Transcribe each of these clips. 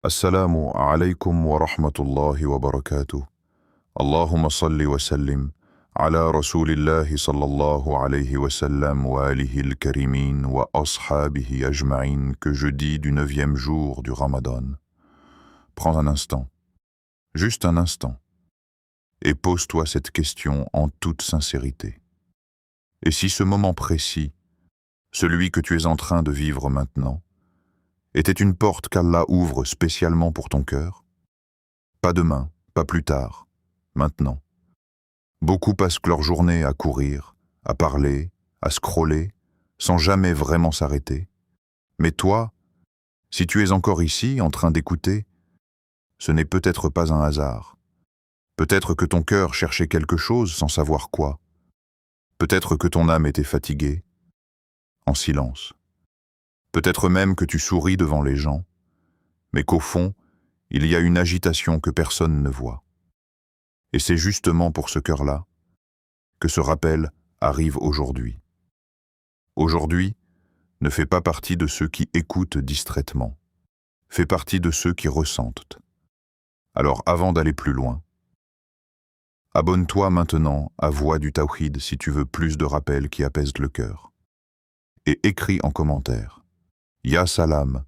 Assalamu alaikum wa rahmatullahi wa barakatuh. Allahumma salli wa sallim ala rasulillahi sallallahu alayhi wa sallam wa alihi al-karimin wa ashabihi ajma'in, que jeudi du 9e jour du Ramadan. Prends un instant, juste un instant, et pose-toi cette question en toute sincérité. Et si ce moment précis, celui que tu es en train de vivre maintenant, était une porte qu'Allah ouvre spécialement pour ton cœur? Pas demain, pas plus tard, maintenant. Beaucoup passent leur journée à courir, à parler, à scroller, sans jamais vraiment s'arrêter. Mais toi, si tu es encore ici, en train d'écouter, ce n'est peut-être pas un hasard. Peut-être que ton cœur cherchait quelque chose sans savoir quoi. Peut-être que ton âme était fatiguée, en silence. Peut-être même que tu souris devant les gens, mais qu'au fond, il y a une agitation que personne ne voit. Et c'est justement pour ce cœur-là que ce rappel arrive aujourd'hui. Aujourd'hui, ne fais pas partie de ceux qui écoutent distraitement. Fais partie de ceux qui ressentent. Alors avant d'aller plus loin, abonne-toi maintenant à Voix du Tawhid si tu veux plus de rappels qui apaisent le cœur. Et écris en commentaire Ya Salam,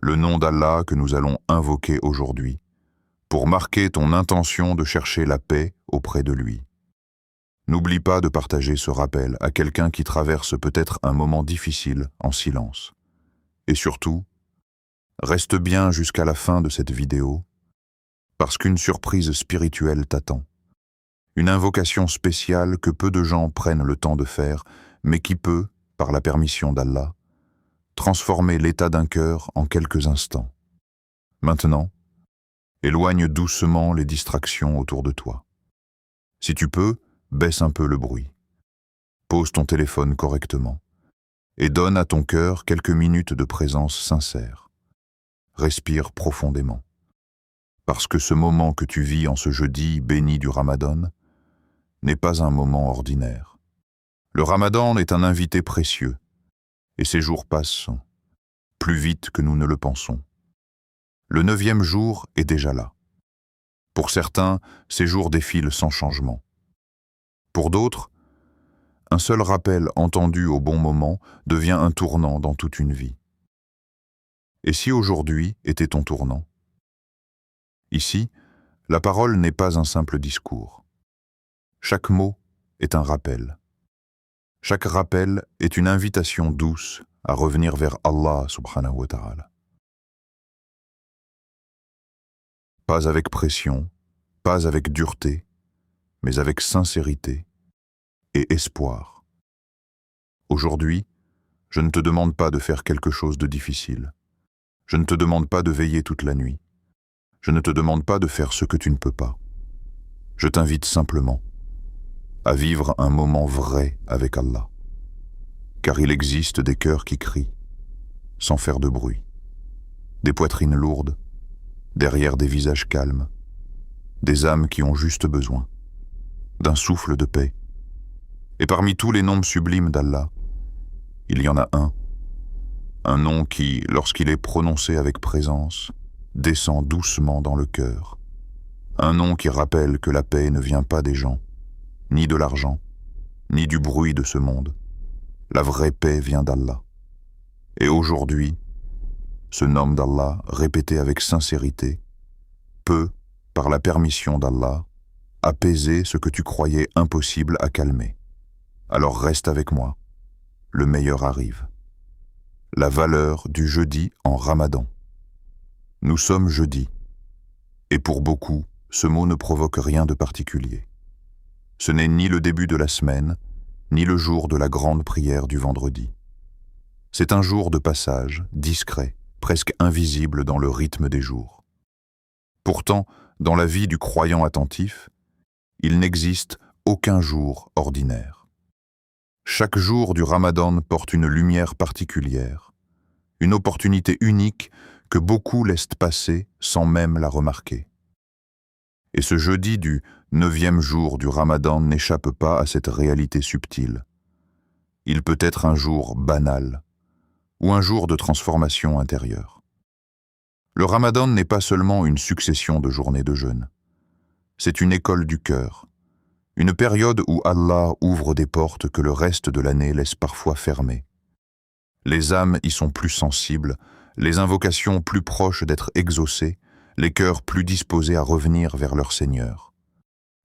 le nom d'Allah que nous allons invoquer aujourd'hui, pour marquer ton intention de chercher la paix auprès de lui. N'oublie pas de partager ce rappel à quelqu'un qui traverse peut-être un moment difficile en silence. Et surtout, reste bien jusqu'à la fin de cette vidéo, parce qu'une surprise spirituelle t'attend. Une invocation spéciale que peu de gens prennent le temps de faire, mais qui peut, par la permission d'Allah, transformer l'état d'un cœur en quelques instants. Maintenant, éloigne doucement les distractions autour de toi. Si tu peux, baisse un peu le bruit. Pose ton téléphone correctement et donne à ton cœur quelques minutes de présence sincère. Respire profondément. Parce que ce moment que tu vis en ce jeudi béni du Ramadan n'est pas un moment ordinaire. Le Ramadan est un invité précieux et ces jours passent plus vite que nous ne le pensons. Le 9e jour est déjà là. Pour certains, ces jours défilent sans changement. Pour d'autres, un seul rappel entendu au bon moment devient un tournant dans toute une vie. Et si aujourd'hui était ton tournant? Ici, la parole n'est pas un simple discours. Chaque mot est un rappel. Chaque rappel est une invitation douce à revenir vers Allah subhanahu wa ta'ala. Pas avec pression, pas avec dureté, mais avec sincérité et espoir. Aujourd'hui, je ne te demande pas de faire quelque chose de difficile. Je ne te demande pas de veiller toute la nuit. Je ne te demande pas de faire ce que tu ne peux pas. Je t'invite simplement à vivre un moment vrai avec Allah. Car il existe des cœurs qui crient, sans faire de bruit, des poitrines lourdes, derrière des visages calmes, des âmes qui ont juste besoin d'un souffle de paix. Et parmi tous les noms sublimes d'Allah, il y en a un nom qui, lorsqu'il est prononcé avec présence, descend doucement dans le cœur. Un nom qui rappelle que la paix ne vient pas des gens, ni de l'argent, ni du bruit de ce monde. La vraie paix vient d'Allah. Et aujourd'hui, ce nom d'Allah, répété avec sincérité, peut, par la permission d'Allah, apaiser ce que tu croyais impossible à calmer. Alors reste avec moi, le meilleur arrive. La valeur du jeudi en Ramadan. Nous sommes jeudi, et pour beaucoup, ce mot ne provoque rien de particulier. Ce n'est ni le début de la semaine, ni le jour de la grande prière du vendredi. C'est un jour de passage, discret, presque invisible dans le rythme des jours. Pourtant, dans la vie du croyant attentif, il n'existe aucun jour ordinaire. Chaque jour du Ramadan porte une lumière particulière, une opportunité unique que beaucoup laissent passer sans même la remarquer. Et ce jeudi du 9e jour du Ramadan n'échappe pas à cette réalité subtile. Il peut être un jour banal ou un jour de transformation intérieure. Le Ramadan n'est pas seulement une succession de journées de jeûne. C'est une école du cœur, une période où Allah ouvre des portes que le reste de l'année laisse parfois fermées. Les âmes y sont plus sensibles, les invocations plus proches d'être exaucées, les cœurs plus disposés à revenir vers leur Seigneur.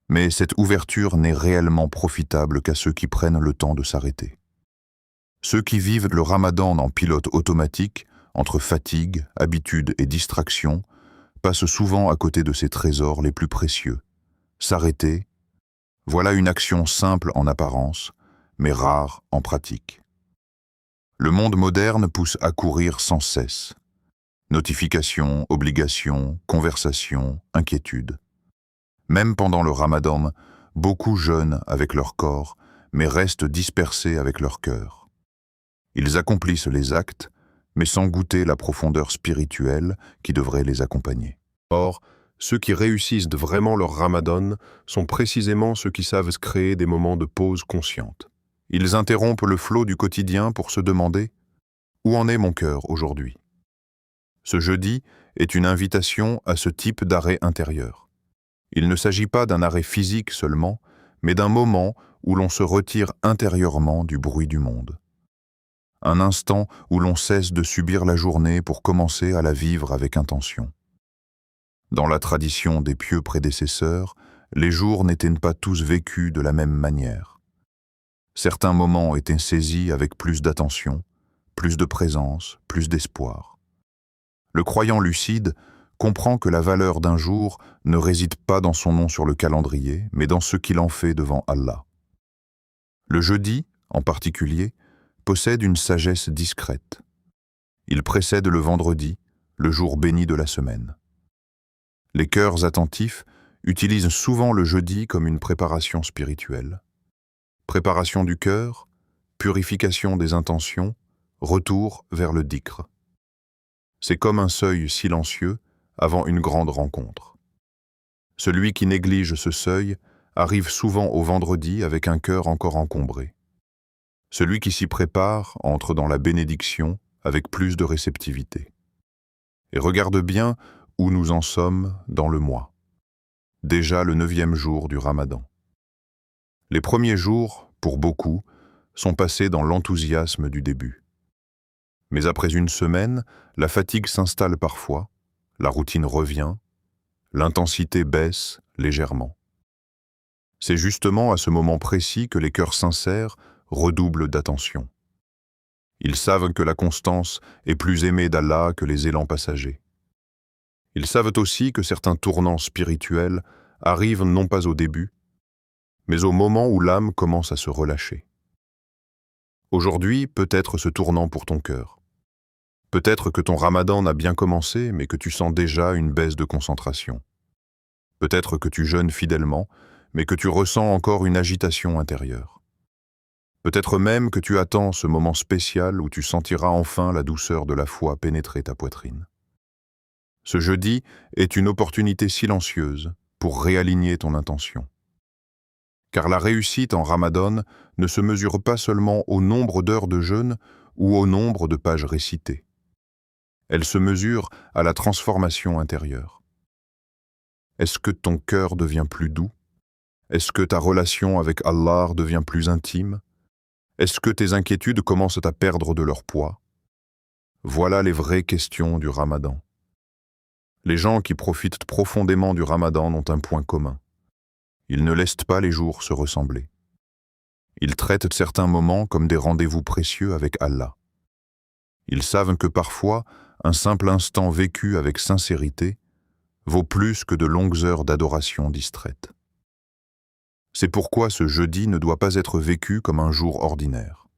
Mais cette ouverture n'est réellement profitable qu'à ceux qui prennent le temps de s'arrêter. Ceux qui vivent le Ramadan en pilote automatique, entre fatigue, habitude et distraction, passent souvent à côté de ces trésors les plus précieux. S'arrêter, voilà une action simple en apparence, mais rare en pratique. Le monde moderne pousse à courir sans cesse. Notifications, obligations, conversations, inquiétudes. Même pendant le Ramadan, beaucoup jeûnent avec leur corps, mais restent dispersés avec leur cœur. Ils accomplissent les actes, mais sans goûter la profondeur spirituelle qui devrait les accompagner. Or, ceux qui réussissent vraiment leur Ramadan sont précisément ceux qui savent créer des moments de pause consciente. Ils interrompent le flot du quotidien pour se demander « Où en est mon cœur aujourd'hui ?» Ce jeudi est une invitation à ce type d'arrêt intérieur. Il ne s'agit pas d'un arrêt physique seulement, mais d'un moment où l'on se retire intérieurement du bruit du monde. Un instant où l'on cesse de subir la journée pour commencer à la vivre avec intention. Dans la tradition des pieux prédécesseurs, les jours n'étaient pas tous vécus de la même manière. Certains moments étaient saisis avec plus d'attention, plus de présence, plus d'espoir. Le croyant lucide comprend que la valeur d'un jour ne réside pas dans son nom sur le calendrier, mais dans ce qu'il en fait devant Allah. Le jeudi, en particulier, possède une sagesse discrète. Il précède le vendredi, le jour béni de la semaine. Les cœurs attentifs utilisent souvent le jeudi comme une préparation spirituelle. Préparation du cœur, purification des intentions, retour vers le dhikr. C'est comme un seuil silencieux avant une grande rencontre. Celui qui néglige ce seuil arrive souvent au vendredi avec un cœur encore encombré. Celui qui s'y prépare entre dans la bénédiction avec plus de réceptivité. Et regarde bien où nous en sommes dans le mois. Déjà le 9e jour du Ramadan. Les premiers jours, pour beaucoup, sont passés dans l'enthousiasme du début. Mais après une semaine, la fatigue s'installe parfois, la routine revient, l'intensité baisse légèrement. C'est justement à ce moment précis que les cœurs sincères redoublent d'attention. Ils savent que la constance est plus aimée d'Allah que les élans passagers. Ils savent aussi que certains tournants spirituels arrivent non pas au début, mais au moment où l'âme commence à se relâcher. Aujourd'hui, peut-être ce tournant pour ton cœur. Peut-être que ton Ramadan a bien commencé, mais que tu sens déjà une baisse de concentration. Peut-être que tu jeûnes fidèlement, mais que tu ressens encore une agitation intérieure. Peut-être même que tu attends ce moment spécial où tu sentiras enfin la douceur de la foi pénétrer ta poitrine. Ce jeudi est une opportunité silencieuse pour réaligner ton intention. Car la réussite en Ramadan ne se mesure pas seulement au nombre d'heures de jeûne ou au nombre de pages récitées. Elle se mesure à la transformation intérieure. Est-ce que ton cœur devient plus doux? Est-ce que ta relation avec Allah devient plus intime? Est-ce que tes inquiétudes commencent à perdre de leur poids? Voilà les vraies questions du Ramadan. Les gens qui profitent profondément du Ramadan ont un point commun. Ils ne laissent pas les jours se ressembler. Ils traitent certains moments comme des rendez-vous précieux avec Allah. Ils savent que parfois, un simple instant vécu avec sincérité vaut plus que de longues heures d'adoration distraite. C'est pourquoi ce jeudi ne doit pas être vécu comme un jour ordinaire.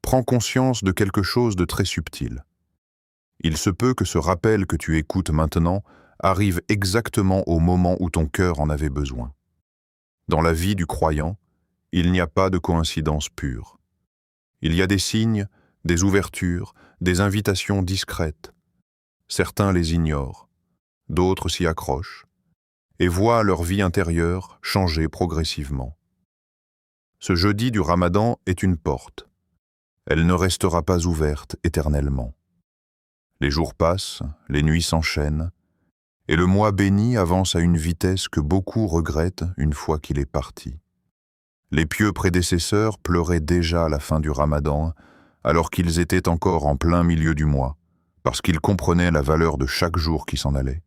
Prends conscience de quelque chose de très subtil. Il se peut que ce rappel que tu écoutes maintenant arrive exactement au moment où ton cœur en avait besoin. Dans la vie du croyant, il n'y a pas de coïncidence pure. Il y a des signes, des ouvertures, des invitations discrètes. Certains les ignorent, d'autres s'y accrochent, et voient leur vie intérieure changer progressivement. Ce jeudi du Ramadan est une porte. Elle ne restera pas ouverte éternellement. Les jours passent, les nuits s'enchaînent, et le mois béni avance à une vitesse que beaucoup regrettent une fois qu'il est parti. Les pieux prédécesseurs pleuraient déjà à la fin du Ramadan, alors qu'ils étaient encore en plein milieu du mois, parce qu'ils comprenaient la valeur de chaque jour qui s'en allait.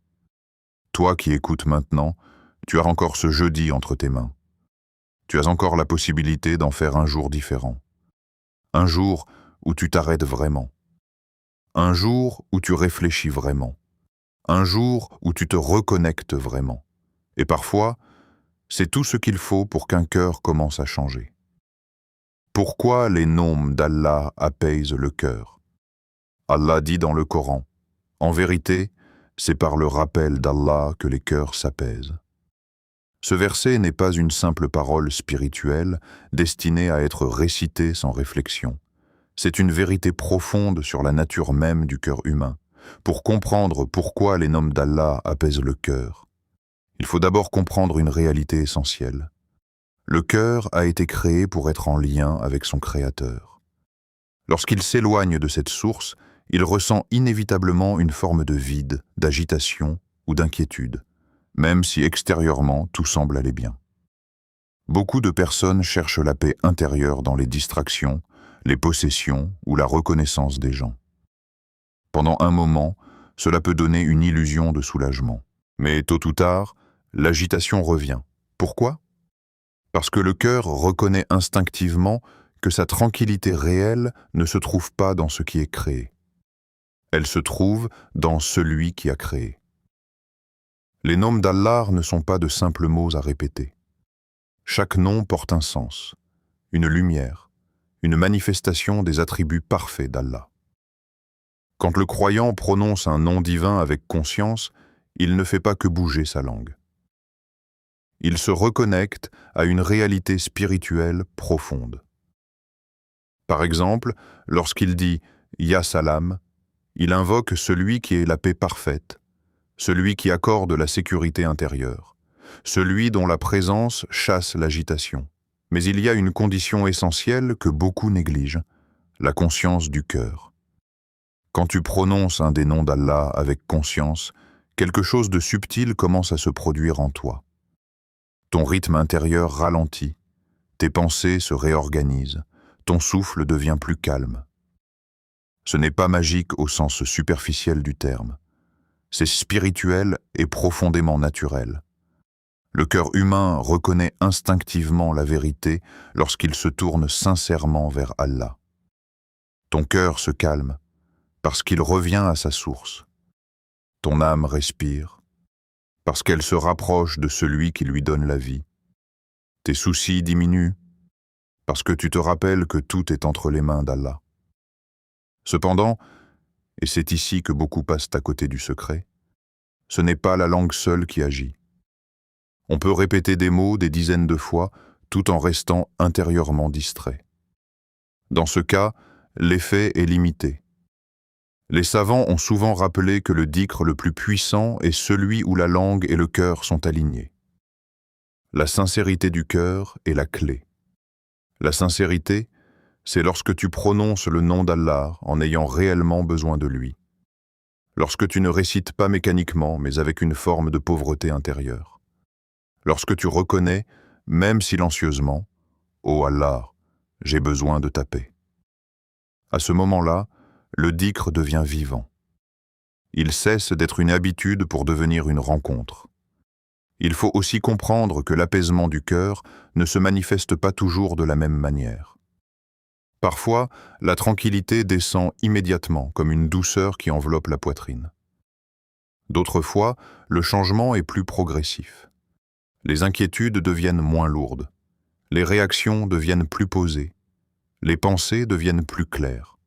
Toi qui écoutes maintenant, tu as encore ce jeudi entre tes mains. Tu as encore la possibilité d'en faire un jour différent. Un jour où tu t'arrêtes vraiment. Un jour où tu réfléchis vraiment. Un jour où tu te reconnectes vraiment. Et parfois, c'est tout ce qu'il faut pour qu'un cœur commence à changer. Pourquoi les noms d'Allah apaisent le cœur? Allah dit dans le Coran, « En vérité, c'est par le rappel d'Allah que les cœurs s'apaisent. » Ce verset n'est pas une simple parole spirituelle destinée à être récitée sans réflexion. C'est une vérité profonde sur la nature même du cœur humain. Pour comprendre pourquoi les noms d'Allah apaisent le cœur, il faut d'abord comprendre une réalité essentielle. Le cœur a été créé pour être en lien avec son Créateur. Lorsqu'il s'éloigne de cette source, il ressent inévitablement une forme de vide, d'agitation ou d'inquiétude, même si extérieurement tout semble aller bien. Beaucoup de personnes cherchent la paix intérieure dans les distractions, les possessions ou la reconnaissance des gens. Pendant un moment, cela peut donner une illusion de soulagement. Mais tôt ou tard, l'agitation revient. Pourquoi? Parce que le cœur reconnaît instinctivement que sa tranquillité réelle ne se trouve pas dans ce qui est créé. Elle se trouve dans celui qui a créé. Les noms d'Allah ne sont pas de simples mots à répéter. Chaque nom porte un sens, une lumière, une manifestation des attributs parfaits d'Allah. Quand le croyant prononce un nom divin avec conscience, il ne fait pas que bouger sa langue. Il se reconnecte à une réalité spirituelle profonde. Par exemple, lorsqu'il dit « Ya Salam », il invoque celui qui est la paix parfaite, celui qui accorde la sécurité intérieure, celui dont la présence chasse l'agitation. Mais il y a une condition essentielle que beaucoup négligent, la conscience du cœur. Quand tu prononces un des noms d'Allah avec conscience, quelque chose de subtil commence à se produire en toi. Ton rythme intérieur ralentit, tes pensées se réorganisent, ton souffle devient plus calme. Ce n'est pas magique au sens superficiel du terme. C'est spirituel et profondément naturel. Le cœur humain reconnaît instinctivement la vérité lorsqu'il se tourne sincèrement vers Allah. Ton cœur se calme parce qu'il revient à sa source. Ton âme respire parce qu'elle se rapproche de celui qui lui donne la vie. Tes soucis diminuent parce que tu te rappelles que tout est entre les mains d'Allah. Cependant, et c'est ici que beaucoup passent à côté du secret, ce n'est pas la langue seule qui agit. On peut répéter des mots des dizaines de fois tout en restant intérieurement distrait. Dans ce cas, l'effet est limité. Les savants ont souvent rappelé que le dhikr le plus puissant est celui où la langue et le cœur sont alignés. La sincérité du cœur est la clé. La sincérité, c'est lorsque tu prononces le nom d'Allah en ayant réellement besoin de lui. Lorsque tu ne récites pas mécaniquement, mais avec une forme de pauvreté intérieure. Lorsque tu reconnais, même silencieusement, « Ô Allah, j'ai besoin de ta paix ». À ce moment-là, le dhikr devient vivant. Il cesse d'être une habitude pour devenir une rencontre. Il faut aussi comprendre que l'apaisement du cœur ne se manifeste pas toujours de la même manière. Parfois, la tranquillité descend immédiatement comme une douceur qui enveloppe la poitrine. D'autres fois, le changement est plus progressif. Les inquiétudes deviennent moins lourdes. Les réactions deviennent plus posées. Les pensées deviennent plus claires.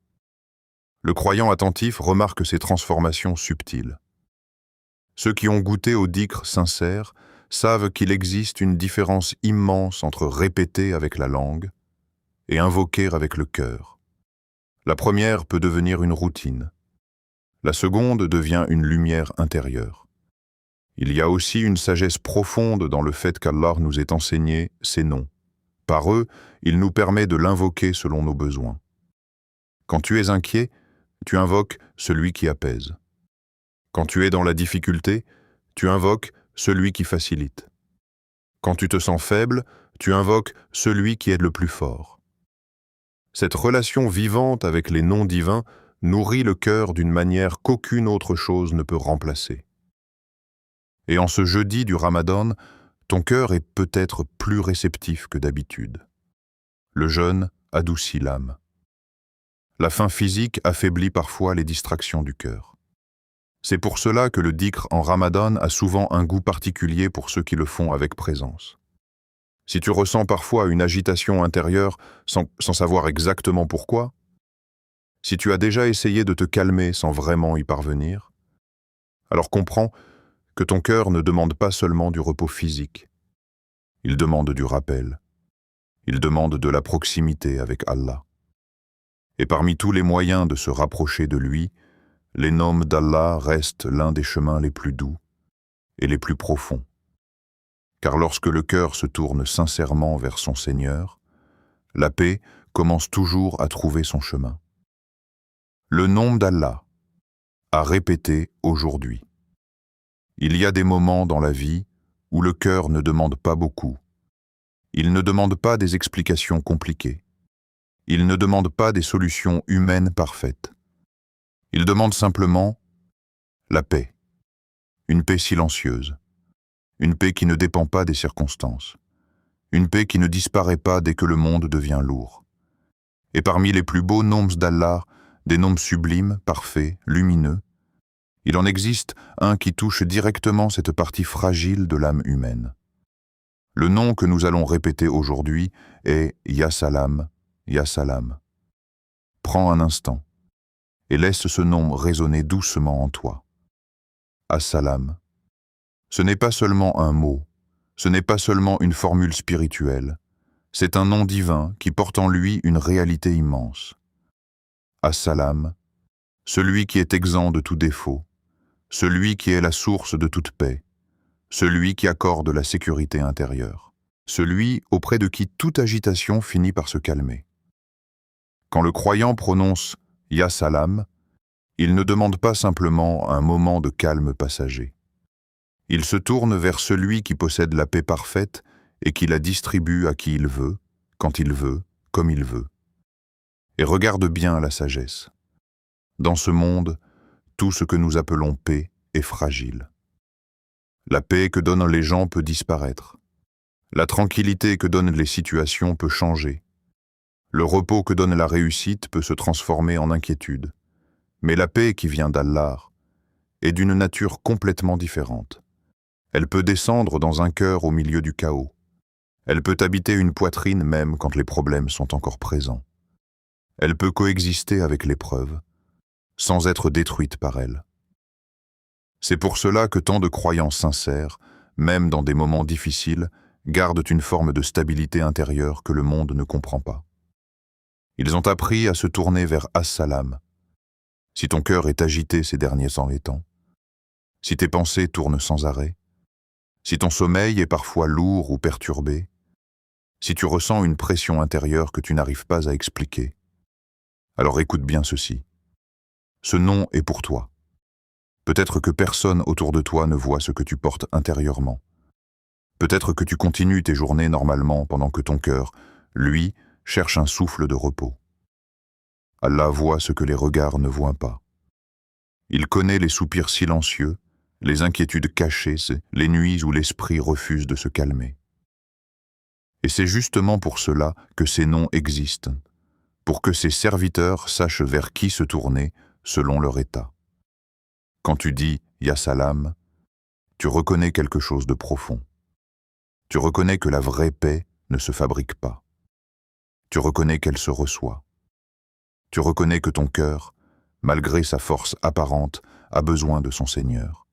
Le croyant attentif remarque ces transformations subtiles. Ceux qui ont goûté au dhikr sincère savent qu'il existe une différence immense entre répéter avec la langue et invoquer avec le cœur. La première peut devenir une routine. La seconde devient une lumière intérieure. Il y a aussi une sagesse profonde dans le fait qu'Allah nous ait enseigné ces noms. Par eux, il nous permet de l'invoquer selon nos besoins. Quand tu es inquiet, tu invoques celui qui apaise. Quand tu es dans la difficulté, tu invoques celui qui facilite. Quand tu te sens faible, tu invoques celui qui est le plus fort. Cette relation vivante avec les noms divins nourrit le cœur d'une manière qu'aucune autre chose ne peut remplacer. Et en ce jeudi du Ramadan, ton cœur est peut-être plus réceptif que d'habitude. Le jeûne adoucit l'âme. La faim physique affaiblit parfois les distractions du cœur. C'est pour cela que le dhikr en Ramadan a souvent un goût particulier pour ceux qui le font avec présence. Si tu ressens parfois une agitation intérieure sans savoir exactement pourquoi, si tu as déjà essayé de te calmer sans vraiment y parvenir, alors comprends que ton cœur ne demande pas seulement du repos physique. Il demande du rappel. Il demande de la proximité avec Allah. Et parmi tous les moyens de se rapprocher de lui, les noms d'Allah restent l'un des chemins les plus doux et les plus profonds. Car lorsque le cœur se tourne sincèrement vers son Seigneur, la paix commence toujours à trouver son chemin. Le nom d'Allah, à répéter aujourd'hui. Il y a des moments dans la vie où le cœur ne demande pas beaucoup. Il ne demande pas des explications compliquées. Il ne demande pas des solutions humaines parfaites. Il demande simplement la paix, une paix silencieuse, une paix qui ne dépend pas des circonstances, une paix qui ne disparaît pas dès que le monde devient lourd. Et parmi les plus beaux noms d'Allah, des noms sublimes, parfaits, lumineux, il en existe un qui touche directement cette partie fragile de l'âme humaine. Le nom que nous allons répéter aujourd'hui est Ya Salam, Ya Salam. Prends un instant et laisse ce nom résonner doucement en toi. As-Salam. Ce n'est pas seulement un mot, ce n'est pas seulement une formule spirituelle, c'est un nom divin qui porte en lui une réalité immense. As-Salam, celui qui est exempt de tout défaut, celui qui est la source de toute paix, celui qui accorde la sécurité intérieure, celui auprès de qui toute agitation finit par se calmer. Quand le croyant prononce Ya Salam, il ne demande pas simplement un moment de calme passager. Il se tourne vers celui qui possède la paix parfaite et qui la distribue à qui il veut, quand il veut, comme il veut. Et regarde bien la sagesse. Dans ce monde, tout ce que nous appelons paix est fragile. La paix que donnent les gens peut disparaître. La tranquillité que donnent les situations peut changer. Le repos que donne la réussite peut se transformer en inquiétude. Mais la paix qui vient d'Allah est d'une nature complètement différente. Elle peut descendre dans un cœur au milieu du chaos. Elle peut habiter une poitrine même quand les problèmes sont encore présents. Elle peut coexister avec l'épreuve, sans être détruite par elle. C'est pour cela que tant de croyants sincères, même dans des moments difficiles, gardent une forme de stabilité intérieure que le monde ne comprend pas. Ils ont appris à se tourner vers As-Salam. Si ton cœur est agité ces derniers temps, si tes pensées tournent sans arrêt, si ton sommeil est parfois lourd ou perturbé, si tu ressens une pression intérieure que tu n'arrives pas à expliquer, alors écoute bien ceci. Ce nom est pour toi. Peut-être que personne autour de toi ne voit ce que tu portes intérieurement. Peut-être que tu continues tes journées normalement pendant que ton cœur, lui, cherche un souffle de repos. Allah voit ce que les regards ne voient pas. Il connaît les soupirs silencieux, les inquiétudes cachées, les nuits où l'esprit refuse de se calmer. Et c'est justement pour cela que ces noms existent, pour que ses serviteurs sachent vers qui se tourner selon leur état. Quand tu dis « Ya Salam », tu reconnais quelque chose de profond. Tu reconnais que la vraie paix ne se fabrique pas. Tu reconnais qu'elle se reçoit. Tu reconnais que ton cœur, malgré sa force apparente, a besoin de son Seigneur.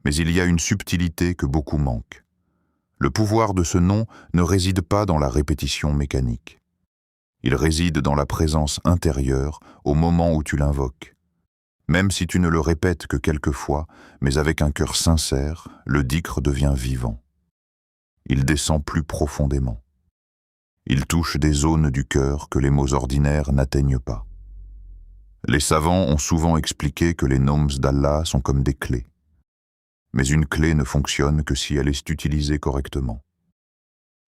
Mais il y a une subtilité que beaucoup manquent. Le pouvoir de ce nom ne réside pas dans la répétition mécanique. Il réside dans la présence intérieure au moment où tu l'invoques. Même si tu ne le répètes que quelques fois, mais avec un cœur sincère, le dhikr devient vivant. Il descend plus profondément. Il touche des zones du cœur que les mots ordinaires n'atteignent pas. Les savants ont souvent expliqué que les noms d'Allah sont comme des clés. Mais une clé ne fonctionne que si elle est utilisée correctement.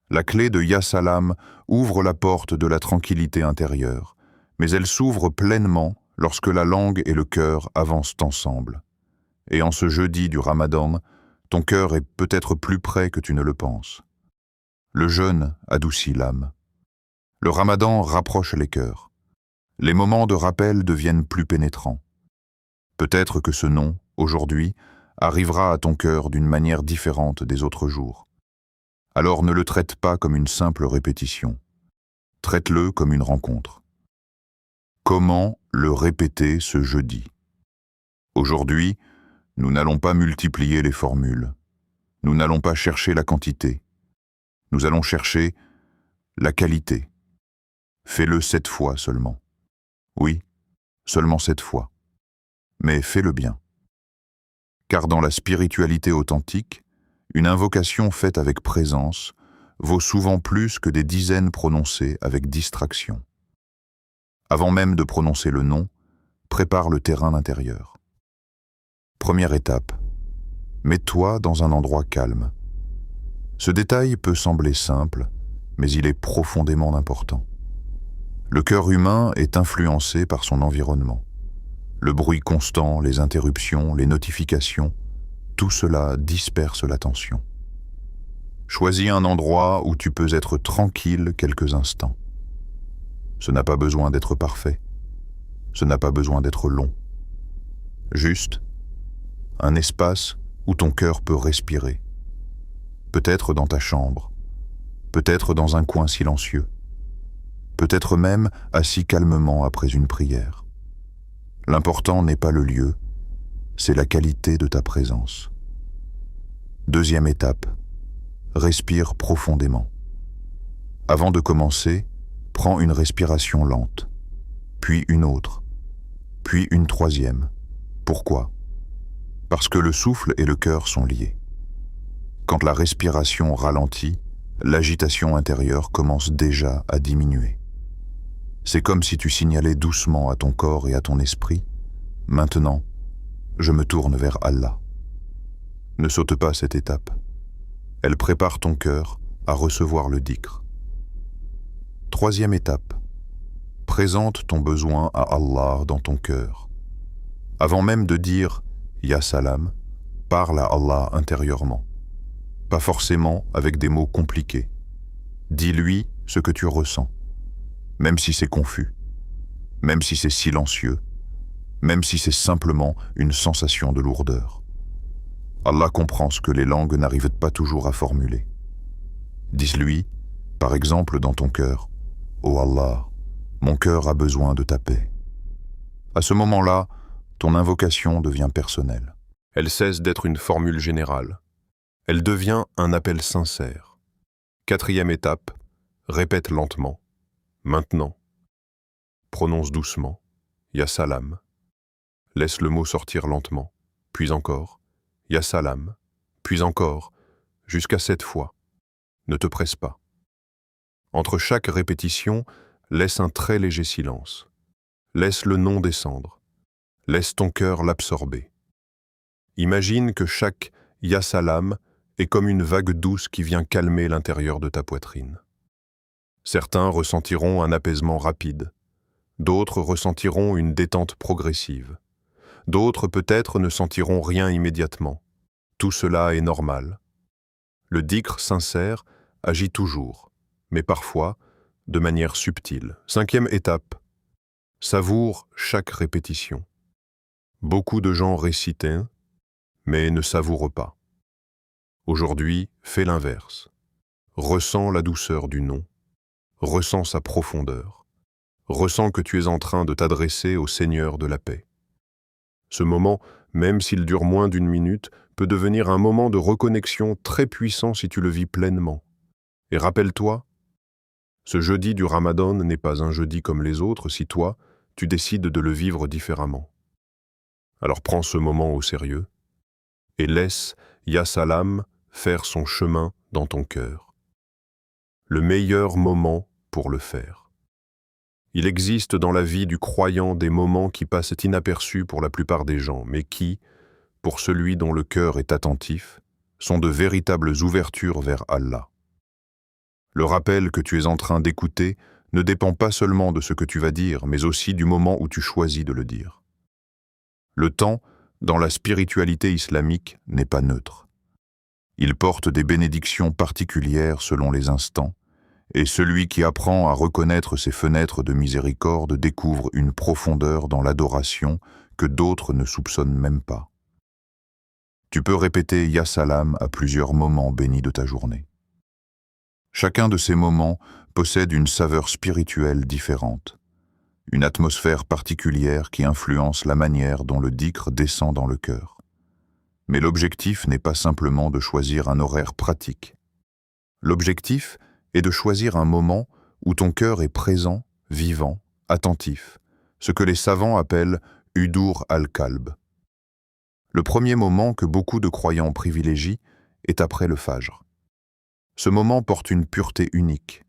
La clé de Ya Salam ouvre la porte de la tranquillité intérieure, mais elle s'ouvre pleinement lorsque la langue et le cœur avancent ensemble. Et en ce jeudi du Ramadan, ton cœur est peut-être plus près que tu ne le penses. Le jeûne adoucit l'âme. Le Ramadan rapproche les cœurs. Les moments de rappel deviennent plus pénétrants. Peut-être que ce nom, aujourd'hui, arrivera à ton cœur d'une manière différente des autres jours. Alors ne le traite pas comme une simple répétition. Traite-le comme une rencontre. Comment le répéter ce jeudi? Aujourd'hui, nous n'allons pas multiplier les formules. Nous n'allons pas chercher la quantité. Nous allons chercher la qualité. Fais-le 7 fois seulement. Oui, seulement 7 fois. Mais fais-le bien. Car dans la spiritualité authentique, une invocation faite avec présence vaut souvent plus que des dizaines prononcées avec distraction. Avant même de prononcer le nom, prépare le terrain intérieur. Première étape, mets-toi dans un endroit calme. Ce détail peut sembler simple, mais il est profondément important. Le cœur humain est influencé par son environnement. Le bruit constant, les interruptions, les notifications, tout cela disperse l'attention. Choisis un endroit où tu peux être tranquille quelques instants. Ce n'a pas besoin d'être parfait. Ce n'a pas besoin d'être long. Juste un espace où ton cœur peut respirer. Peut-être dans ta chambre, peut-être dans un coin silencieux, peut-être même assis calmement après une prière. L'important n'est pas le lieu, c'est la qualité de ta présence. Deuxième étape, respire profondément. Avant de commencer, prends une respiration lente, puis une autre, puis une troisième. Pourquoi? Parce que le souffle et le cœur sont liés. Quand la respiration ralentit, l'agitation intérieure commence déjà à diminuer. C'est comme si tu signalais doucement à ton corps et à ton esprit « Maintenant, je me tourne vers Allah ». Ne saute pas cette étape. Elle prépare ton cœur à recevoir le dhikr. Troisième étape. Présente ton besoin à Allah dans ton cœur. Avant même de dire « Ya Salam », parle à Allah intérieurement. Pas forcément avec des mots compliqués. Dis-lui ce que tu ressens, même si c'est confus, même si c'est silencieux, même si c'est simplement une sensation de lourdeur. Allah comprend ce que les langues n'arrivent pas toujours à formuler. Dis-lui, par exemple dans ton cœur, « Oh Allah, mon cœur a besoin de ta paix ». À ce moment-là, ton invocation devient personnelle. Elle cesse d'être une formule générale. Elle devient un appel sincère. Quatrième étape, répète lentement. Maintenant. Prononce doucement. Ya Salam. Laisse le mot sortir lentement. Puis encore. Ya Salam. Puis encore. Jusqu'à 7 fois. Ne te presse pas. Entre chaque répétition, laisse un très léger silence. Laisse le nom descendre. Laisse ton cœur l'absorber. Imagine que chaque Ya Salam est comme une vague douce qui vient calmer l'intérieur de ta poitrine. Certains ressentiront un apaisement rapide, d'autres ressentiront une détente progressive, d'autres peut-être ne sentiront rien immédiatement. Tout cela est normal. Le dhikr sincère agit toujours, mais parfois de manière subtile. Cinquième étape, savoure chaque répétition. Beaucoup de gens récitent, mais ne savourent pas. Aujourd'hui, fais l'inverse. Ressens la douceur du nom. Ressens sa profondeur. Ressens que tu es en train de t'adresser au Seigneur de la paix. Ce moment, même s'il dure moins d'1 minute, peut devenir un moment de reconnexion très puissant si tu le vis pleinement. Et rappelle-toi, ce jeudi du Ramadan n'est pas un jeudi comme les autres si toi, tu décides de le vivre différemment. Alors prends ce moment au sérieux et laisse Ya Salam faire son chemin dans ton cœur. Le meilleur moment pour le faire. Il existe dans la vie du croyant des moments qui passent inaperçus pour la plupart des gens, mais qui, pour celui dont le cœur est attentif, sont de véritables ouvertures vers Allah. Le rappel que tu es en train d'écouter ne dépend pas seulement de ce que tu vas dire, mais aussi du moment où tu choisis de le dire. Le temps, dans la spiritualité islamique, n'est pas neutre. Il porte des bénédictions particulières selon les instants, et celui qui apprend à reconnaître ces fenêtres de miséricorde découvre une profondeur dans l'adoration que d'autres ne soupçonnent même pas. Tu peux répéter Ya Salam à plusieurs moments bénis de ta journée. Chacun de ces moments possède une saveur spirituelle différente, une atmosphère particulière qui influence la manière dont le dhikr descend dans le cœur. Mais l'objectif n'est pas simplement de choisir un horaire pratique. L'objectif est de choisir un moment où ton cœur est présent, vivant, attentif, ce que les savants appellent « Hudur al-Qalb ». Le premier moment que beaucoup de croyants privilégient est après le Fajr. Ce moment porte une pureté unique.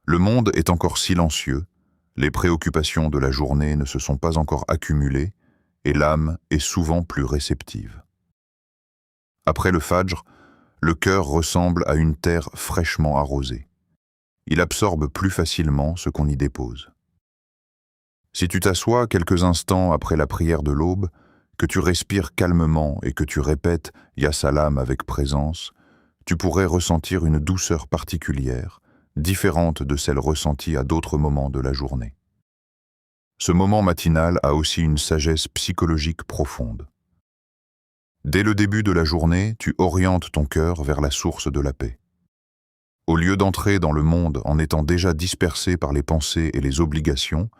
Le monde est encore silencieux, les préoccupations de la journée ne se sont pas encore accumulées et l'âme est souvent plus réceptive. Après le Fajr, le cœur ressemble à une terre fraîchement arrosée. Il absorbe plus facilement ce qu'on y dépose. Si tu t'assois quelques instants après la prière de l'aube, que tu respires calmement et que tu répètes « Ya Salam » avec présence, tu pourrais ressentir une douceur particulière, différente de celle ressentie à d'autres moments de la journée. Ce moment matinal a aussi une sagesse psychologique profonde. Dès le début de la journée, tu orientes ton cœur vers la source de la paix. Au lieu d'entrer dans le monde en étant déjà dispersé par les pensées et les obligations,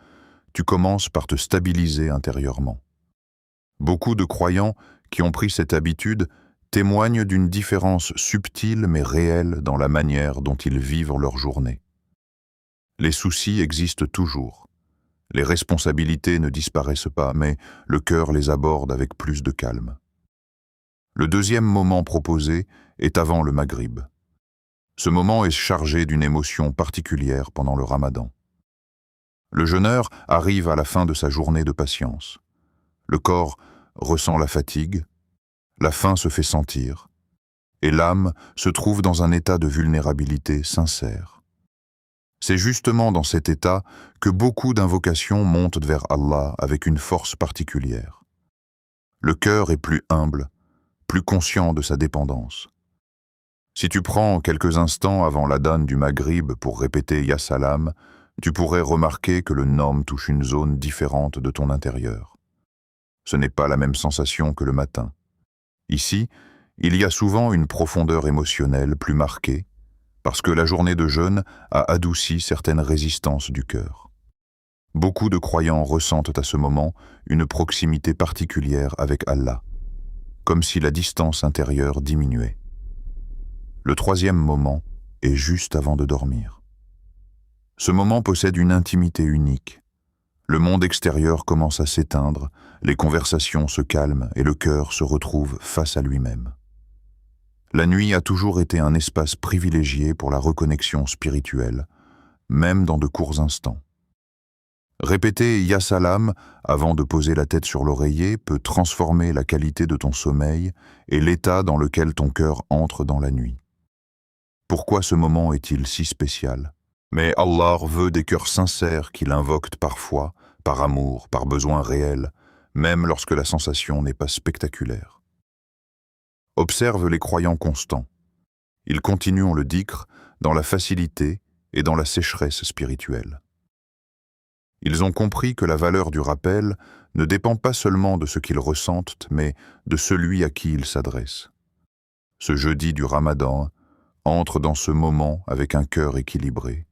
tu commences par te stabiliser intérieurement. Beaucoup de croyants qui ont pris cette habitude témoignent d'une différence subtile mais réelle dans la manière dont ils vivent leur journée. Les soucis existent toujours. Les responsabilités ne disparaissent pas, mais le cœur les aborde avec plus de calme. Le deuxième moment proposé est avant le Maghrib. Ce moment est chargé d'une émotion particulière pendant le Ramadan. Le jeûneur arrive à la fin de sa journée de patience. Le corps ressent la fatigue, la faim se fait sentir, et l'âme se trouve dans un état de vulnérabilité sincère. C'est justement dans cet état que beaucoup d'invocations montent vers Allah avec une force particulière. Le cœur est plus humble, plus conscient de sa dépendance. Si tu prends quelques instants avant l'adhan du Maghrib pour répéter Ya Salam, tu pourrais remarquer que le nom touche une zone différente de ton intérieur. Ce n'est pas la même sensation que le matin. Ici, il y a souvent une profondeur émotionnelle plus marquée, parce que la journée de jeûne a adouci certaines résistances du cœur. Beaucoup de croyants ressentent à ce moment une proximité particulière avec Allah, comme si la distance intérieure diminuait. Le troisième moment est juste avant de dormir. Ce moment possède une intimité unique. Le monde extérieur commence à s'éteindre, les conversations se calment et le cœur se retrouve face à lui-même. La nuit a toujours été un espace privilégié pour la reconnexion spirituelle, même dans de courts instants. Répéter Ya Salam avant de poser la tête sur l'oreiller peut transformer la qualité de ton sommeil et l'état dans lequel ton cœur entre dans la nuit. Pourquoi ce moment est-il si spécial ? Mais Allah veut des cœurs sincères qui l'invoquent parfois, par amour, par besoin réel, même lorsque la sensation n'est pas spectaculaire. Observe les croyants constants. Ils continuent le dhikr dans la facilité et dans la sécheresse spirituelle. Ils ont compris que la valeur du rappel ne dépend pas seulement de ce qu'ils ressentent, mais de celui à qui ils s'adressent. Ce jeudi du Ramadan, entre dans ce moment avec un cœur équilibré.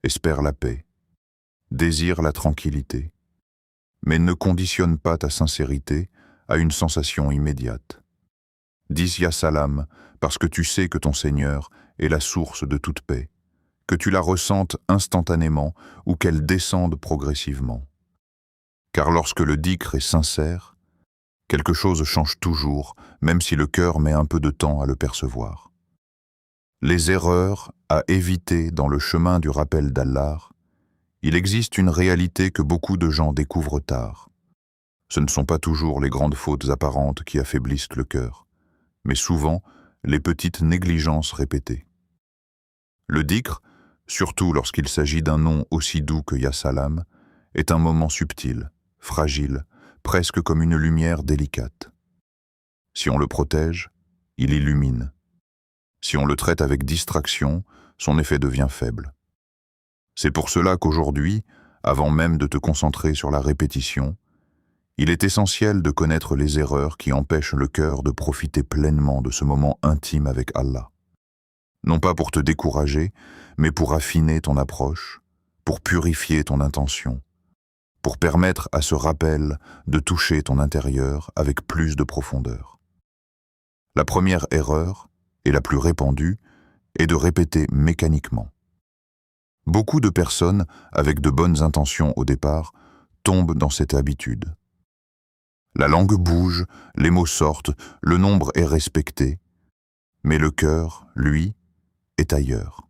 Espère la paix, désire la tranquillité, mais ne conditionne pas ta sincérité à une sensation immédiate. Dis Ya Salam parce que tu sais que ton Seigneur est la source de toute paix, que tu la ressentes instantanément ou qu'elle descende progressivement. Car lorsque le dhikr est sincère, quelque chose change toujours, même si le cœur met un peu de temps à le percevoir. Les erreurs à éviter dans le chemin du rappel d'Allah, Il existe une réalité que beaucoup de gens découvrent tard. Ce ne sont pas toujours les grandes fautes apparentes qui affaiblissent le cœur, mais souvent les petites négligences répétées. Le dhikr, surtout lorsqu'il s'agit d'un nom aussi doux que Ya Salam, est un moment subtil, fragile, presque comme une lumière délicate. Si on le protège, il illumine. Si on le traite avec distraction, son effet devient faible. C'est pour cela qu'aujourd'hui, avant même de te concentrer sur la répétition, il est essentiel de connaître les erreurs qui empêchent le cœur de profiter pleinement de ce moment intime avec Allah. Non pas pour te décourager, mais pour affiner ton approche, pour purifier ton intention, pour permettre à ce rappel de toucher ton intérieur avec plus de profondeur. La première erreur, et la plus répandue, est de répéter mécaniquement. Beaucoup de personnes, avec de bonnes intentions au départ, tombent dans cette habitude. La langue bouge, les mots sortent, le nombre est respecté, mais le cœur, lui, est ailleurs.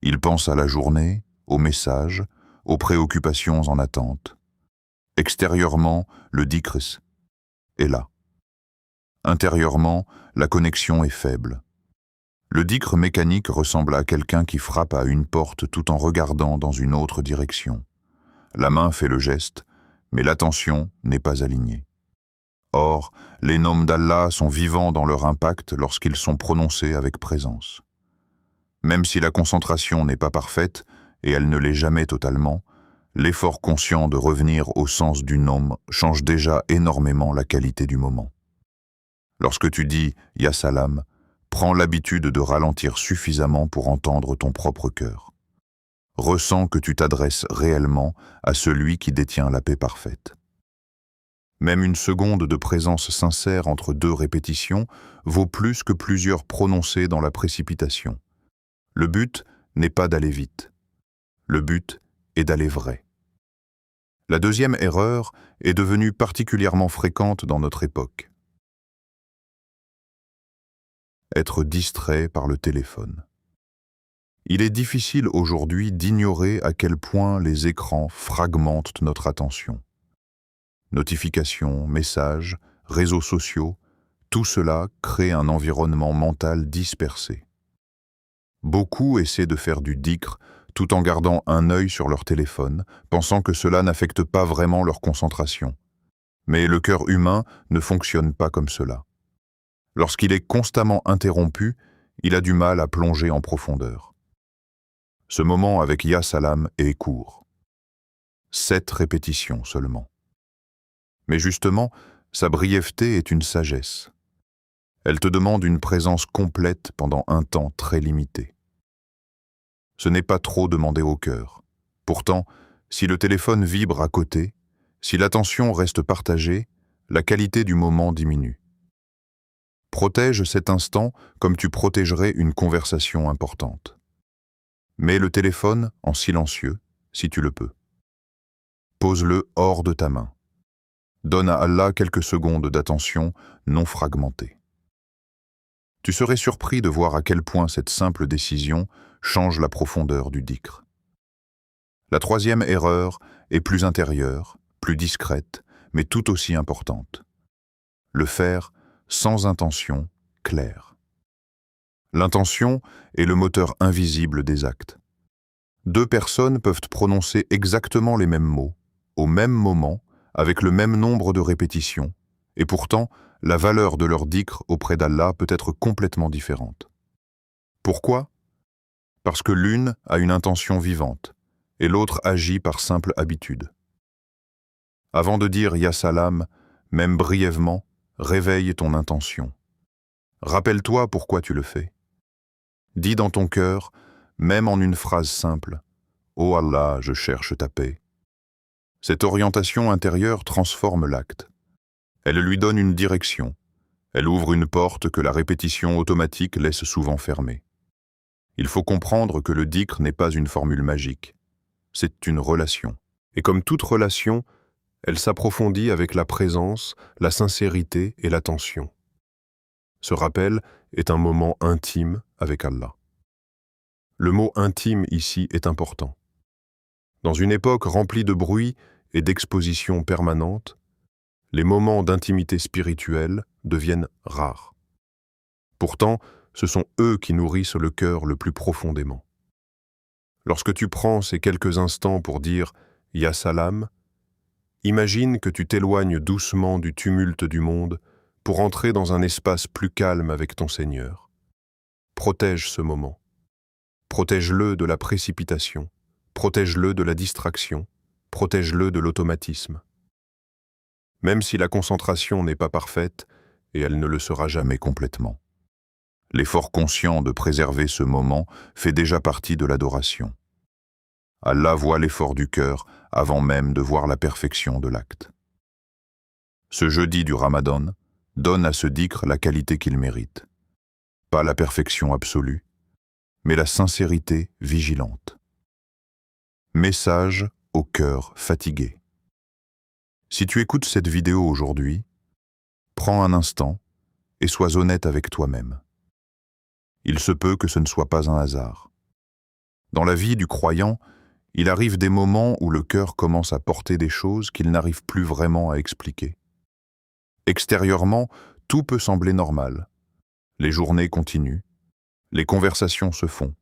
Il pense à la journée, aux messages, aux préoccupations en attente. Extérieurement, le dhikr est là. Intérieurement, la connexion est faible. Le dhikr mécanique ressemble à quelqu'un qui frappe à une porte tout en regardant dans une autre direction. La main fait le geste, mais l'attention n'est pas alignée. Or, les noms d'Allah sont vivants dans leur impact lorsqu'ils sont prononcés avec présence. Même si la concentration n'est pas parfaite, et elle ne l'est jamais totalement, l'effort conscient de revenir au sens du nom change déjà énormément la qualité du moment. Lorsque tu dis « Ya Salam », prends l'habitude de ralentir suffisamment pour entendre ton propre cœur. Ressens que tu t'adresses réellement à celui qui détient la paix parfaite. Même une seconde de présence sincère entre deux répétitions vaut plus que plusieurs prononcées dans la précipitation. Le but n'est pas d'aller vite. Le but est d'aller vrai. La deuxième erreur est devenue particulièrement fréquente dans notre époque. Être distrait par le téléphone. Il est difficile aujourd'hui d'ignorer à quel point les écrans fragmentent notre attention. Notifications, messages, réseaux sociaux, tout cela crée un environnement mental dispersé. Beaucoup essaient de faire du dhikr tout en gardant un œil sur leur téléphone, pensant que cela n'affecte pas vraiment leur concentration. Mais le cœur humain ne fonctionne pas comme cela. Lorsqu'il est constamment interrompu, il a du mal à plonger en profondeur. Ce moment avec Ya Salam est court. 7 répétitions seulement. Mais justement, sa brièveté est une sagesse. Elle te demande une présence complète pendant un temps très limité. Ce n'est pas trop demandé au cœur. Pourtant, si le téléphone vibre à côté, si l'attention reste partagée, la qualité du moment diminue. Protège cet instant comme tu protégerais une conversation importante. Mets le téléphone en silencieux, si tu le peux. Pose-le hors de ta main. Donne à Allah quelques secondes d'attention non fragmentée. Tu serais surpris de voir à quel point cette simple décision change la profondeur du dhikr. La troisième erreur est plus intérieure, plus discrète, mais tout aussi importante. Le faire sans intention claire. L'intention est le moteur invisible des actes. 2 personnes peuvent prononcer exactement les mêmes mots, au même moment, avec le même nombre de répétitions, et pourtant, la valeur de leur dhikr auprès d'Allah peut être complètement différente. Pourquoi? Parce que l'une a une intention vivante, et l'autre agit par simple habitude. Avant de dire Ya Salam, même brièvement, réveille ton intention. Rappelle-toi pourquoi tu le fais. Dis dans ton cœur, même en une phrase simple, « Oh Allah, je cherche ta paix ». Cette orientation intérieure transforme l'acte. Elle lui donne une direction. Elle ouvre une porte que la répétition automatique laisse souvent fermée. Il faut comprendre que le dhikr n'est pas une formule magique. C'est une relation. Et comme toute relation, elle s'approfondit avec la présence, la sincérité et l'attention. Ce rappel est un moment intime avec Allah. Le mot intime ici est important. Dans une époque remplie de bruit et d'exposition permanente, les moments d'intimité spirituelle deviennent rares. Pourtant, ce sont eux qui nourrissent le cœur le plus profondément. Lorsque tu prends ces quelques instants pour dire « Ya Salam », imagine que tu t'éloignes doucement du tumulte du monde pour entrer dans un espace plus calme avec ton Seigneur. Protège ce moment. Protège-le de la précipitation. Protège-le de la distraction. Protège-le de l'automatisme. Même si la concentration n'est pas parfaite, et elle ne le sera jamais complètement. L'effort conscient de préserver ce moment fait déjà partie de l'adoration. Allah voit l'effort du cœur avant même de voir la perfection de l'acte. Ce jeudi du Ramadan donne à ce dhikr la qualité qu'il mérite. Pas la perfection absolue, mais la sincérité vigilante. Message au cœur fatigué. Si tu écoutes cette vidéo aujourd'hui, prends un instant et sois honnête avec toi-même. Il se peut que ce ne soit pas un hasard. Dans la vie du croyant, il arrive des moments où le cœur commence à porter des choses qu'il n'arrive plus vraiment à expliquer. Extérieurement, tout peut sembler normal. Les journées continuent, les conversations se font,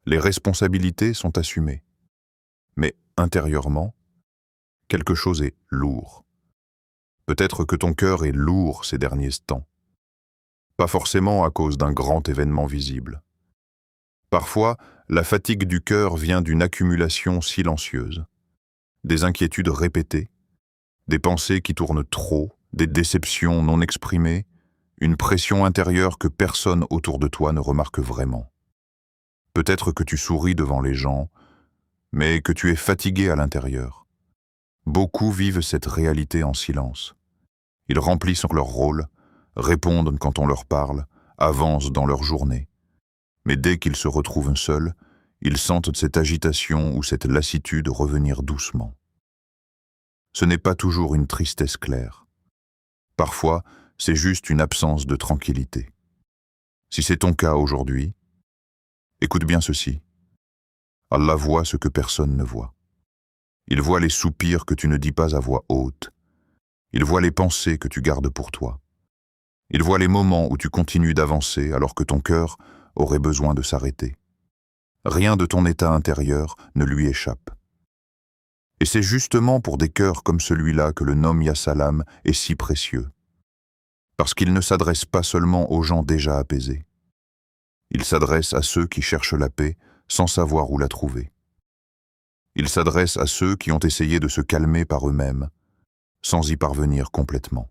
les responsabilités sont assumées. Mais intérieurement, quelque chose est lourd. Peut-être que ton cœur est lourd ces derniers temps. Pas forcément à cause d'un grand événement visible. Parfois, la fatigue du cœur vient d'une accumulation silencieuse, des inquiétudes répétées, des pensées qui tournent trop, des déceptions non exprimées, une pression intérieure que personne autour de toi ne remarque vraiment. Peut-être que tu souris devant les gens, mais que tu es fatigué à l'intérieur. Beaucoup vivent cette réalité en silence. Ils remplissent leur rôle, répondent quand on leur parle, avancent dans leur journée. Mais dès qu'ils se retrouvent seuls, ils sentent cette agitation ou cette lassitude revenir doucement. Ce n'est pas toujours une tristesse claire. Parfois, c'est juste une absence de tranquillité. Si c'est ton cas aujourd'hui, écoute bien ceci. Allah voit ce que personne ne voit. Il voit les soupirs que tu ne dis pas à voix haute. Il voit les pensées que tu gardes pour toi. Il voit les moments où tu continues d'avancer alors que ton cœur aurait besoin de s'arrêter. Rien de ton état intérieur ne lui échappe. Et c'est justement pour des cœurs comme celui-là que le nom Ya Salam est si précieux. Parce qu'il ne s'adresse pas seulement aux gens déjà apaisés. Il s'adresse à ceux qui cherchent la paix sans savoir où la trouver. Il s'adresse à ceux qui ont essayé de se calmer par eux-mêmes, sans y parvenir complètement.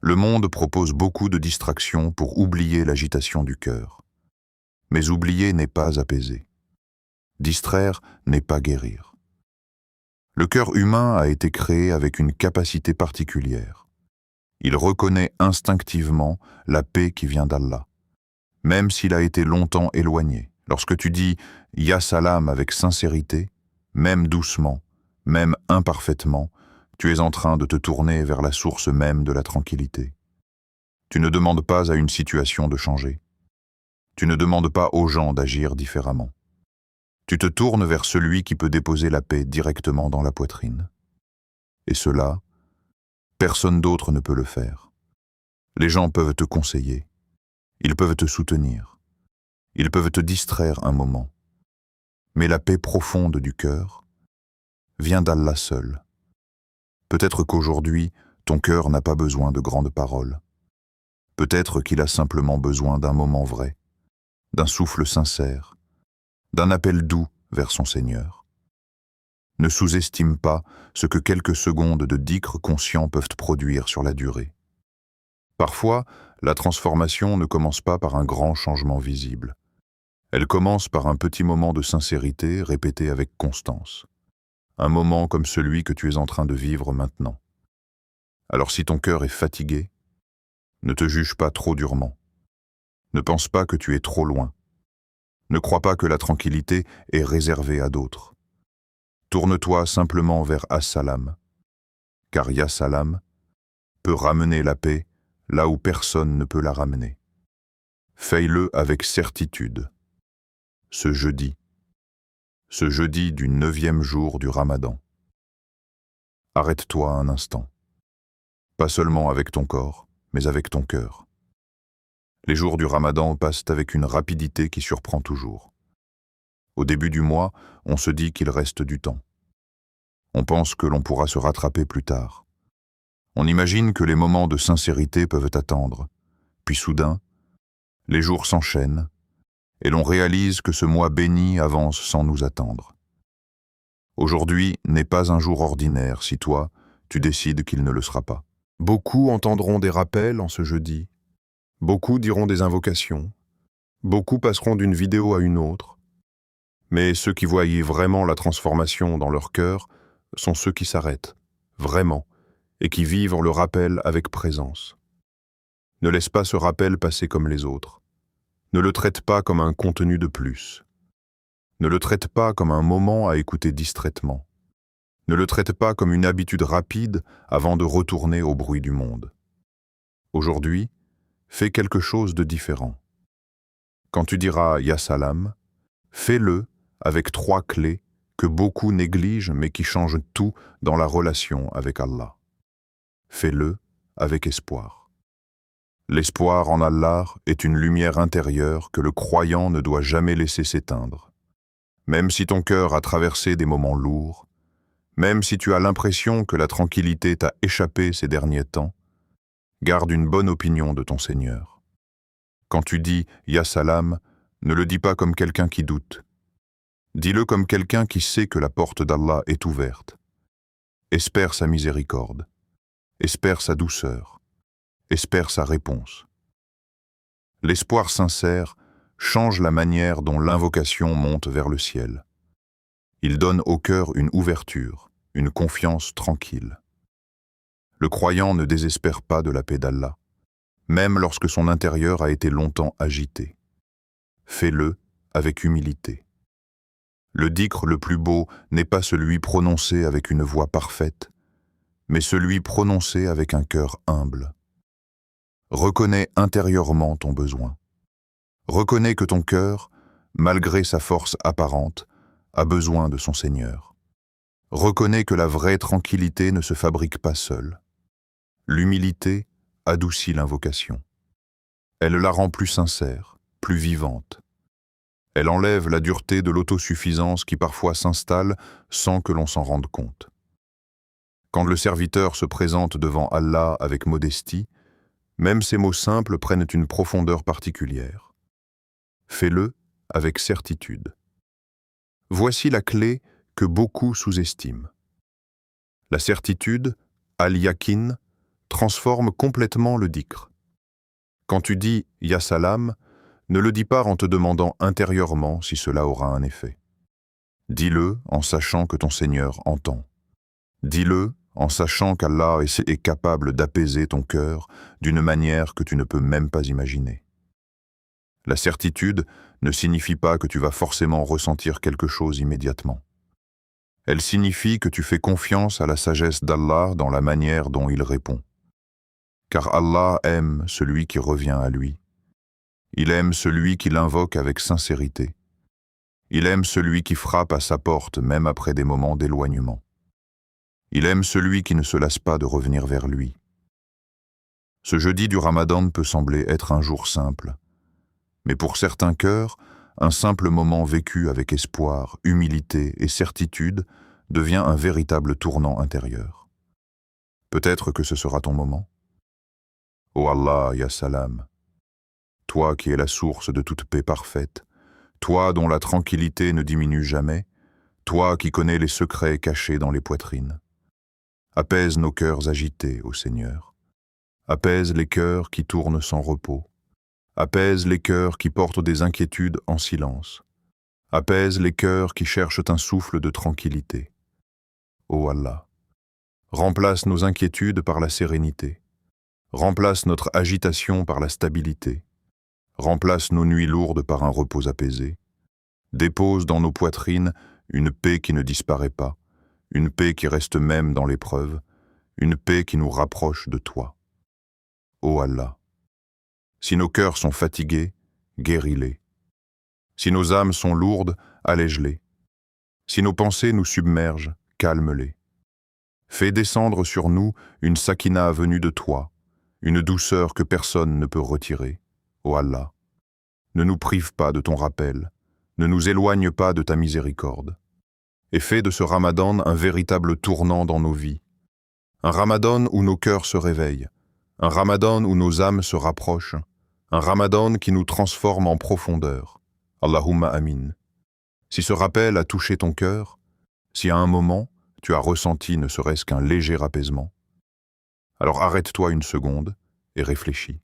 Le monde propose beaucoup de distractions pour oublier l'agitation du cœur. Mais oublier n'est pas apaiser. Distraire n'est pas guérir. Le cœur humain a été créé avec une capacité particulière. Il reconnaît instinctivement la paix qui vient d'Allah, même s'il a été longtemps éloigné. Lorsque tu dis « Ya Salam » avec sincérité, même doucement, même imparfaitement, tu es en train de te tourner vers la source même de la tranquillité. Tu ne demandes pas à une situation de changer. Tu ne demandes pas aux gens d'agir différemment. Tu te tournes vers celui qui peut déposer la paix directement dans la poitrine. Et cela, personne d'autre ne peut le faire. Les gens peuvent te conseiller. Ils peuvent te soutenir. Ils peuvent te distraire un moment. Mais la paix profonde du cœur vient d'Allah seul. Peut-être qu'aujourd'hui, ton cœur n'a pas besoin de grandes paroles. Peut-être qu'il a simplement besoin d'un moment vrai, d'un souffle sincère, d'un appel doux vers son Seigneur. Ne sous-estime pas ce que quelques secondes de dhikr conscient peuvent produire sur la durée. Parfois, la transformation ne commence pas par un grand changement visible. Elle commence par un petit moment de sincérité répété avec constance. Un moment comme celui que tu es en train de vivre maintenant. Alors si ton cœur est fatigué, ne te juge pas trop durement. Ne pense pas que tu es trop loin. Ne crois pas que la tranquillité est réservée à d'autres. Tourne-toi simplement vers As-Salam, car Ya Salam peut ramener la paix là où personne ne peut la ramener. Fais-le avec certitude. Ce jeudi, ce jeudi du 9e jour du Ramadan. Arrête-toi un instant. Pas seulement avec ton corps, mais avec ton cœur. Les jours du Ramadan passent avec une rapidité qui surprend toujours. Au début du mois, on se dit qu'il reste du temps. On pense que l'on pourra se rattraper plus tard. On imagine que les moments de sincérité peuvent attendre. Puis soudain, les jours s'enchaînent et l'on réalise que ce mois béni avance sans nous attendre. Aujourd'hui n'est pas un jour ordinaire si toi, tu décides qu'il ne le sera pas. Beaucoup entendront des rappels en ce jeudi. Beaucoup diront des invocations. Beaucoup passeront d'une vidéo à une autre. Mais ceux qui voient vraiment la transformation dans leur cœur sont ceux qui s'arrêtent, vraiment, et qui vivent le rappel avec présence. Ne laisse pas ce rappel passer comme les autres. Ne le traite pas comme un contenu de plus. Ne le traite pas comme un moment à écouter distraitement. Ne le traite pas comme une habitude rapide avant de retourner au bruit du monde. Aujourd'hui, fais quelque chose de différent. Quand tu diras « Ya Salam », fais-le avec 3 clés que beaucoup négligent mais qui changent tout dans la relation avec Allah. Fais-le avec espoir. L'espoir en Allah est une lumière intérieure que le croyant ne doit jamais laisser s'éteindre. Même si ton cœur a traversé des moments lourds, même si tu as l'impression que la tranquillité t'a échappé ces derniers temps, garde une bonne opinion de ton Seigneur. Quand tu dis « Ya Salam », ne le dis pas comme quelqu'un qui doute. Dis-le comme quelqu'un qui sait que la porte d'Allah est ouverte. Espère sa miséricorde. Espère sa douceur. Espère sa réponse. L'espoir sincère change la manière dont l'invocation monte vers le ciel. Il donne au cœur une ouverture, une confiance tranquille. Le croyant ne désespère pas de la paix d'Allah, même lorsque son intérieur a été longtemps agité. Fais-le avec humilité. Le dhikr le plus beau n'est pas celui prononcé avec une voix parfaite, mais celui prononcé avec un cœur humble. Reconnais intérieurement ton besoin. Reconnais que ton cœur, malgré sa force apparente, a besoin de son Seigneur. Reconnais que la vraie tranquillité ne se fabrique pas seule. L'humilité adoucit l'invocation. Elle la rend plus sincère, plus vivante. Elle enlève la dureté de l'autosuffisance qui parfois s'installe sans que l'on s'en rende compte. Quand le serviteur se présente devant Allah avec modestie, même ces mots simples prennent une profondeur particulière. Fais-le avec certitude. Voici la clé que beaucoup sous-estiment. La certitude, al-yakin, transforme complètement le dhikr. Quand tu dis « Ya Salam », ne le dis pas en te demandant intérieurement si cela aura un effet. Dis-le en sachant que ton Seigneur entend. Dis-le en sachant qu'Allah est capable d'apaiser ton cœur d'une manière que tu ne peux même pas imaginer. La certitude ne signifie pas que tu vas forcément ressentir quelque chose immédiatement. Elle signifie que tu fais confiance à la sagesse d'Allah dans la manière dont il répond. Car Allah aime celui qui revient à lui. Il aime celui qui l'invoque avec sincérité. Il aime celui qui frappe à sa porte même après des moments d'éloignement. Il aime celui qui ne se lasse pas de revenir vers lui. Ce jeudi du Ramadan peut sembler être un jour simple, mais pour certains cœurs, un simple moment vécu avec espoir, humilité et certitude devient un véritable tournant intérieur. Peut-être que ce sera ton moment. Ô Allah, Ya Salam, toi qui es la source de toute paix parfaite, toi dont la tranquillité ne diminue jamais, toi qui connais les secrets cachés dans les poitrines. Apaise nos cœurs agités, ô Seigneur. Apaise les cœurs qui tournent sans repos. Apaise les cœurs qui portent des inquiétudes en silence. Apaise les cœurs qui cherchent un souffle de tranquillité. Ô Allah, remplace nos inquiétudes par la sérénité. Remplace notre agitation par la stabilité. Remplace nos nuits lourdes par un repos apaisé. Dépose dans nos poitrines une paix qui ne disparaît pas, une paix qui reste même dans l'épreuve, une paix qui nous rapproche de toi. Ô Allah, si nos cœurs sont fatigués, guéris-les. Si nos âmes sont lourdes, allège-les. Si nos pensées nous submergent, calme-les. Fais descendre sur nous une sakina venue de toi, une douceur que personne ne peut retirer. Ô Allah, ne nous prive pas de ton rappel, ne nous éloigne pas de ta miséricorde, et fais de ce Ramadan un véritable tournant dans nos vies. Un Ramadan où nos cœurs se réveillent, un Ramadan où nos âmes se rapprochent, un Ramadan qui nous transforme en profondeur. Allahumma amin. Si ce rappel a touché ton cœur, si à un moment tu as ressenti ne serait-ce qu'un léger apaisement, alors arrête-toi une seconde et réfléchis.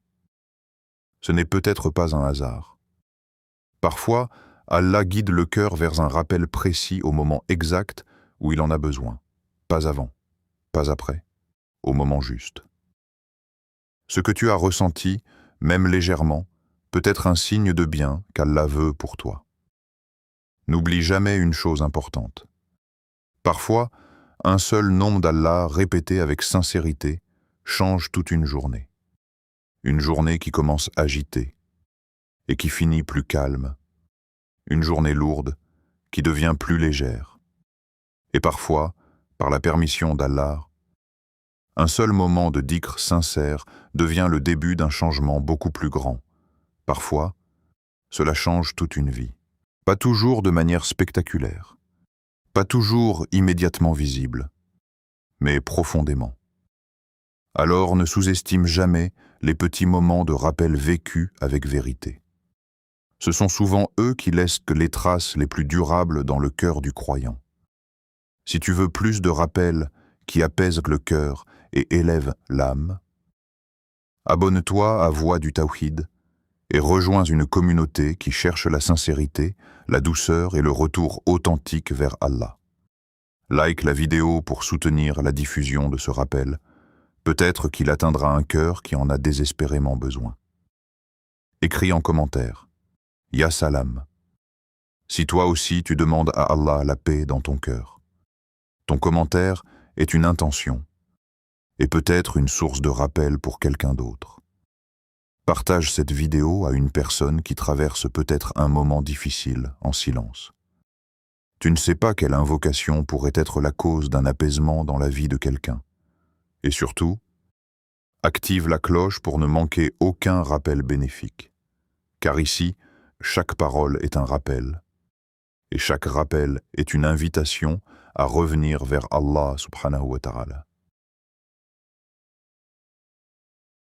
Ce n'est peut-être pas un hasard. Parfois, Allah guide le cœur vers un rappel précis au moment exact où il en a besoin. Pas avant, pas après, au moment juste. Ce que tu as ressenti, même légèrement, peut être un signe de bien qu'Allah veut pour toi. N'oublie jamais une chose importante. Parfois, un seul nom d'Allah répété avec sincérité change toute une journée. Une journée qui commence agitée et qui finit plus calme. Une journée lourde qui devient plus légère. Et parfois, par la permission d'Allah, un seul moment de dhikr sincère devient le début d'un changement beaucoup plus grand. Parfois, cela change toute une vie. Pas toujours de manière spectaculaire, pas toujours immédiatement visible, mais profondément. Alors ne sous-estime jamais les petits moments de rappel vécus avec vérité. Ce sont souvent eux qui laissent les traces les plus durables dans le cœur du croyant. Si tu veux plus de rappels qui apaisent le cœur et élèvent l'âme, abonne-toi à Voix du Tawhid et rejoins une communauté qui cherche la sincérité, la douceur et le retour authentique vers Allah. Like la vidéo pour soutenir la diffusion de ce rappel. Peut-être qu'il atteindra un cœur qui en a désespérément besoin. Écris en commentaire. Ya Salam. Si toi aussi tu demandes à Allah la paix dans ton cœur. Ton commentaire est une intention et peut-être une source de rappel pour quelqu'un d'autre. Partage cette vidéo à une personne qui traverse peut-être un moment difficile en silence. Tu ne sais pas quelle invocation pourrait être la cause d'un apaisement dans la vie de quelqu'un. Et surtout, active la cloche pour ne manquer aucun rappel bénéfique. Car ici, chaque parole est un rappel. Et chaque rappel est une invitation à revenir vers Allah subhanahu wa ta'ala.